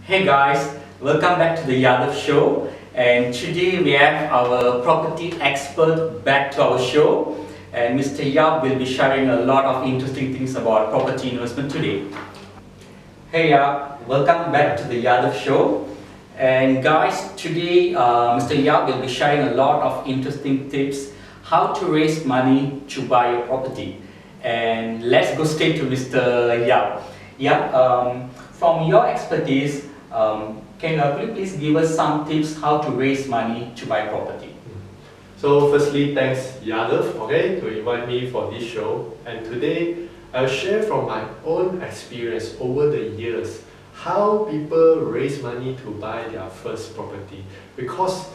Hey guys, welcome back to the Yathav Show, and today we have our property expert back to our show, and Mr. Yap will be sharing a lot of interesting things about property investment today. Hey Yap, welcome back to the Yathav Show, and guys, today Mr. Yap will be sharing a lot of interesting tips how to raise money to buy a property. And let's go straight to Mr. Yap. Yap, from your expertise, could you please give us some tips how to raise money to buy property? So firstly, thanks Yathav, to invite me for this show. And today, I'll share from my own experience over the years how people raise money to buy their first property. Because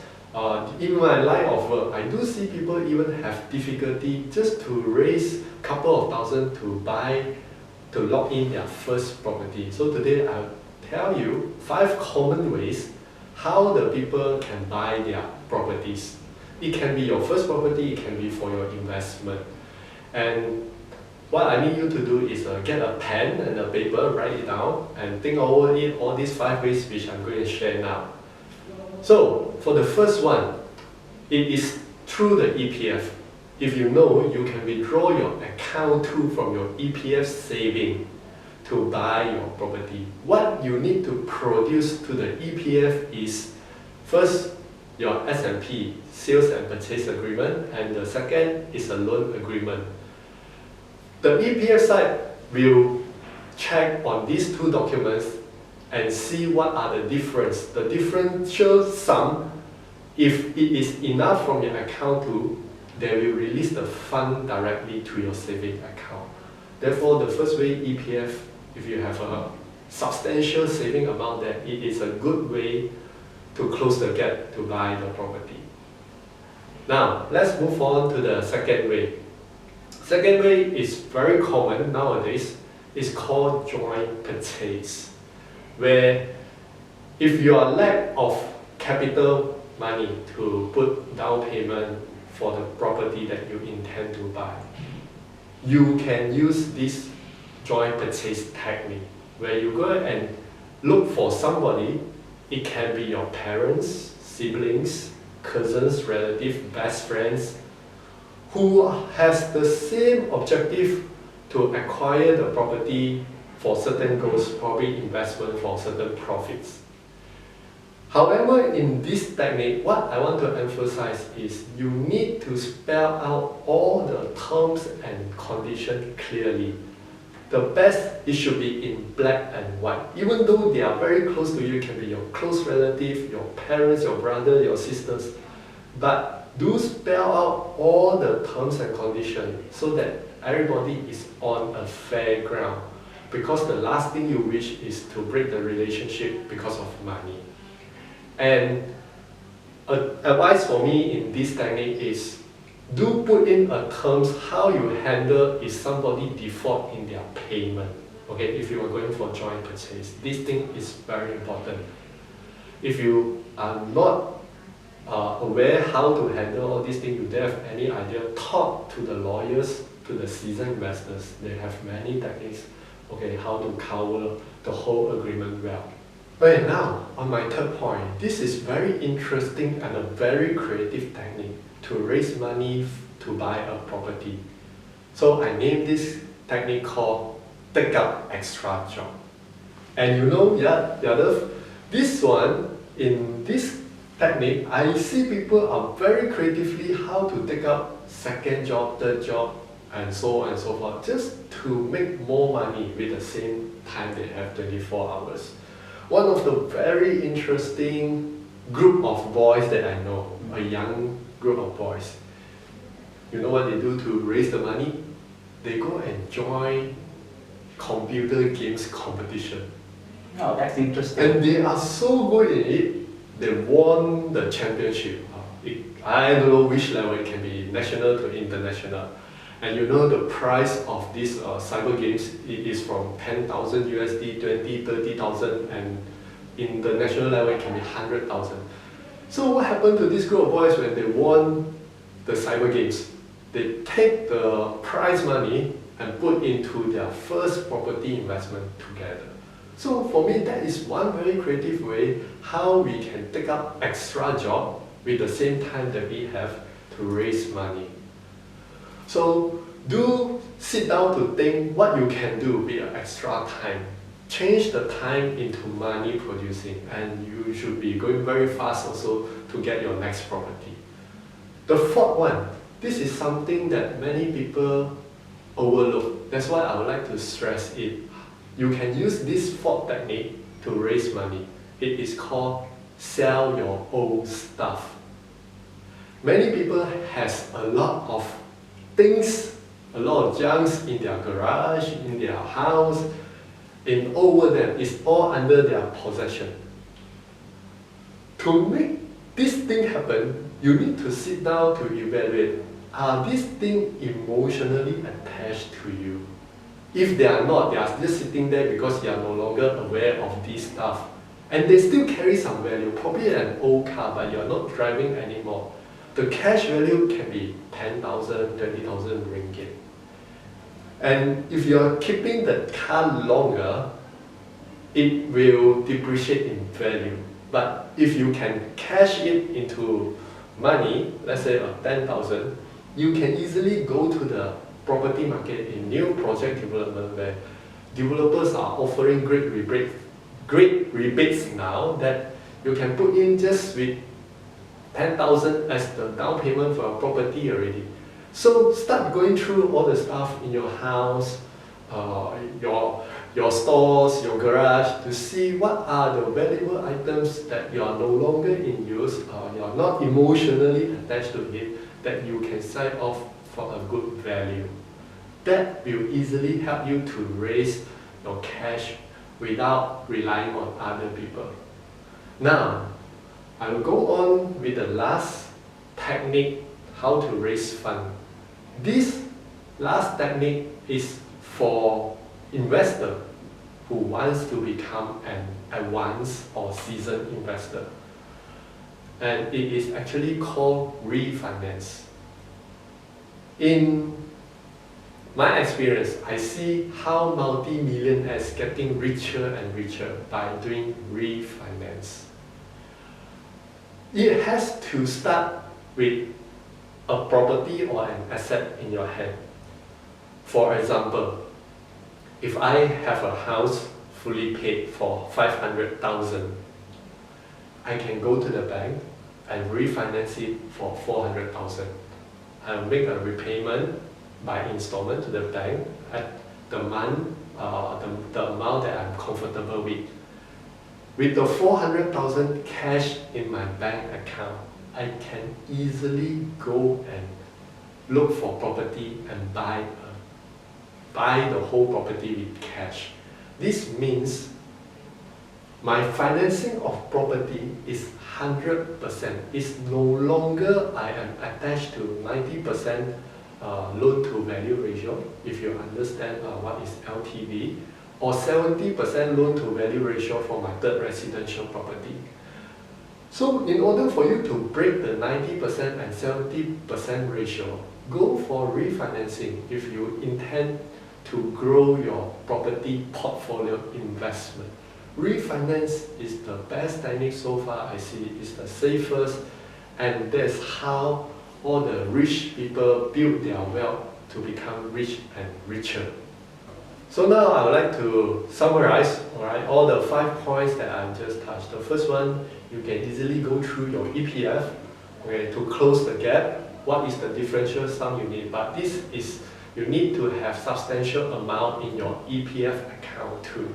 in my line of work, I do see people even have difficulty just to raise a couple of thousand to lock in their first property. So today, I'll tell you 5 common ways how the people can buy their properties. It can be your first property, it can be for your investment. And what I need you to do is get a pen and a paper, write it down, and think over it, all these 5 ways which I'm going to share now. So, for the first one, it is through the EPF. If you know, you can withdraw your account from your EPF saving to buy your property. What you need to produce to the EPF is first your S&P, sales and purchase agreement, and the second is a loan agreement. The EPF side will check on these 2 documents and see what are the difference. The differential sum, if it is enough from your account they will release the fund directly to your saving account. Therefore, the first way EPF, if you have a substantial saving amount there, it is a good way to close the gap to buy the property. Now, let's move on to the second way. Second way is very common nowadays. It's called joint purchase, where if you are lack of capital money to put down payment for the property that you intend to buy, you can use this joint purchase technique, where you go and look for somebody. It can be your parents, siblings, cousins, relatives, best friends, who has the same objective to acquire the property for certain goals, probably investment for certain profits. However, in this technique, what I want to emphasize is you need to spell out all the terms and conditions clearly. The best, it should be in black and white. Even though they are very close to you, it can be your close relative, your parents, your brother, your sisters, but do spell out all the terms and conditions so that everybody is on a fair ground. Because the last thing you wish is to break the relationship because of money. And advice for me in this technique is do put in a terms how you handle if somebody default in their payment. If you are going for joint purchase, this thing is very important. If you are not aware how to handle all these things, you don't have any idea, talk to the lawyers, to the seasoned investors. They have many techniques, how to cover the whole agreement well. Okay, now, on my third point, this is very interesting and a very creative technique to raise money to buy a property. So I named this technique called take up extra job. And you know, Yathav, this one, in this technique, I see people are very creatively how to take up second job, third job, and so on and so forth, just to make more money with the same time they have 24 hours. One of the very interesting group of boys that I know, a young group of boys, you know what they do to raise the money? They go and join computer games competition. Oh, that's interesting. And they are so good in it, they won the championship. I don't know which level, it can be national to international. And you know the price of these cyber games, it is from 10,000 USD, 20, 30,000, and in the national level it can be 100,000. So what happened to this group of boys when they won the cyber games? They take the prize money and put into their first property investment together. So for me, that is one very creative way how we can take up extra job with the same time that we have to raise money. So do sit down to think what you can do with your extra time. Change the time into money producing, and you should be going very fast also to get your next property. The fourth one, this is something that many people overlook. That's why I would like to stress it. You can use this fourth technique to raise money. It is called sell your old stuff. Many people has a lot of things, a lot of junks in their garage, in their house, in over them. It's all under their possession. To make this thing happen, you need to sit down to evaluate, are these things emotionally attached to you? If they are not, they are just sitting there because you are no longer aware of this stuff. And they still carry some value, probably an old car, but you are not driving anymore. The cash value can be 10,000, 20,000 ringgit. And if you are keeping the car longer, it will depreciate in value. But if you can cash it into money, let's say 10,000, you can easily go to the property market in new project development where developers are offering great rebates now that you can put in just with 10,000 as the down payment for a property already. So start going through all the stuff in your house, your stores, your garage, to see what are the valuable items that you are no longer in use, you are not emotionally attached to it, that you can sell off for a good value. That will easily help you to raise your cash without relying on other people. Now, I will go on with the last technique, how to raise fund. This last technique is for investor who wants to become an advanced or seasoned investor. And it is actually called refinance. In my experience, I see how multi-millionaires getting richer and richer by doing refinance. It has to start with a property or an asset in your hand. For example, if I have a house fully paid for 500,000, I can go to the bank and refinance it for 400,000. I'll make a repayment by installment to the bank at the month, the amount that I'm comfortable with. With the 400,000 cash in my bank account, I can easily go and look for property and buy the whole property with cash. This means my financing of property is 100%. It's no longer I am attached to 90% loan to value ratio, if you understand what is LTV, or 70% loan to value ratio for my third residential property. So in order for you to break the 90% and 70% ratio, go for refinancing if you intend to grow your property portfolio investment. Refinance is the best technique so far I see. It's the safest, and that's how all the rich people build their wealth to become rich and richer. So now I would like to summarize all the 5 points that I've just touched. The first one, you can easily go through your EPF to close the gap. What is the differential sum you need? But this is, you need to have substantial amount in your EPF account too.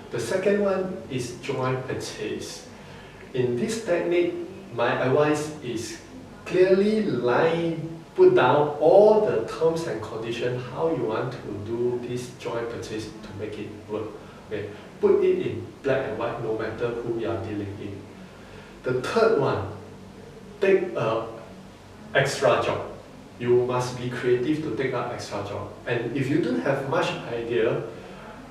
The second one is joint purchase. In this technique, my advice is clearly put down all the terms and conditions how you want to do this joint purchase to make it work. Put it in black and white no matter who you are dealing in. The third one, take an extra job. You must be creative to take up extra job. And if you don't have much idea,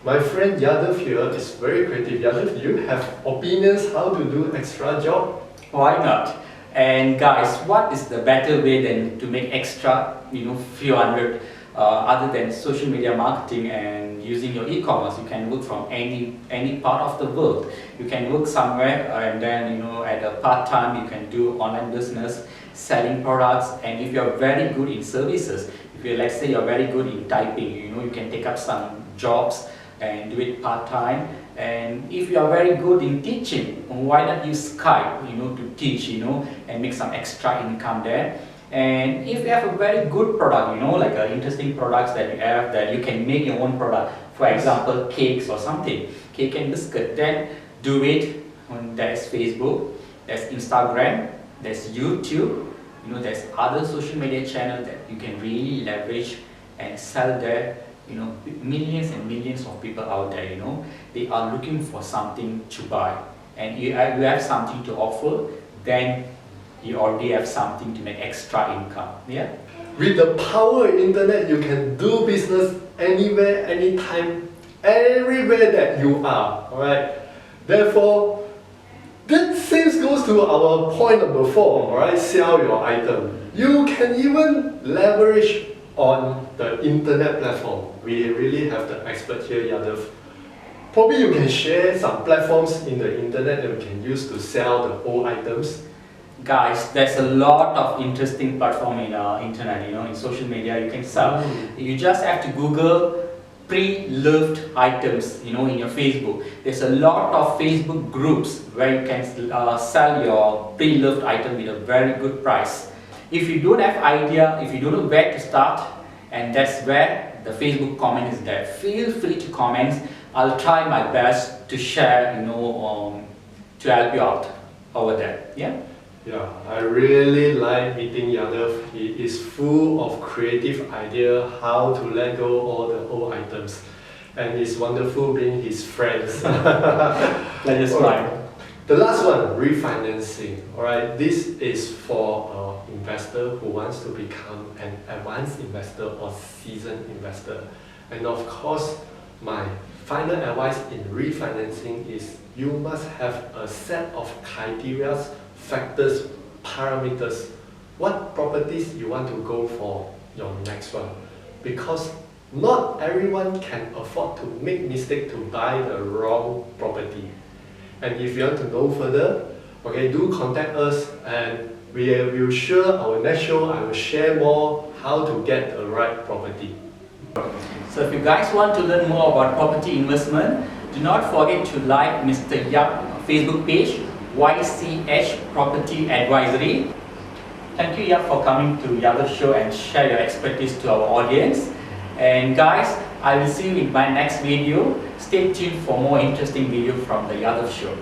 my friend Yathav here is very creative. Yathav, do you have opinions how to do extra job? Why not? And guys, what is the better way than to make extra, few hundred other than social media marketing and using your e-commerce, you can work from any part of the world. You can work somewhere and then at a part-time you can do online business, selling products. And if you're very good in services, if you let's say you're very good in typing, you can take up some jobs and do it part-time. And if you are very good in teaching, why not use Skype to teach and make some extra income there. And if you have a very good product, like interesting products that you have, that you can make your own product, for example cakes or something, cake and biscuit, then do it. There's Facebook, there's Instagram, there's YouTube, there's other social media channels that you can really leverage and sell there. Millions and millions of people out there, they are looking for something to buy, and you have something to offer, then you already have something to make extra income. Yeah. With the power of internet, you can do business anywhere, anytime, everywhere that you are. Alright. Therefore, that same goes to our point number 4. Alright, sell your item. You can even leverage on the internet platform. We really have the expert here, Yathav. Probably you can share some platforms in the internet that we can use to sell the old items. Guys, there's a lot of interesting platform in internet, in social media you can sell. You just have to Google pre-loved items, in your Facebook. There's a lot of Facebook groups where you can sell your pre-loved item with a very good price. If you don't have idea, if you don't know where to start, and that's where the Facebook comment is there. Feel free to comment. I'll try my best to share, to help you out over there. Yeah. Yeah, I really like meeting Yathav. He is full of creative idea how to let go all the old items, and it's wonderful being his friends. Let us right. The last one, refinancing. Alright, this is for an investor who wants to become an advanced investor or seasoned investor. And of course, my final advice in refinancing is you must have a set of criteria, factors, parameters, what properties you want to go for your next one. Because not everyone can afford to make mistake to buy the wrong property. And if you want to know further, okay, do contact us, and we will share our next show. I will share more how to get the right property. So if you guys want to learn more about property investment, do not forget to like Mr. Yap Facebook page, YCH Property Advisory. Thank you, Yap, for coming to Yathav Show and share your expertise to our audience. And guys, I will see you in my next video. Stay tuned for more interesting video from the Yathav Show.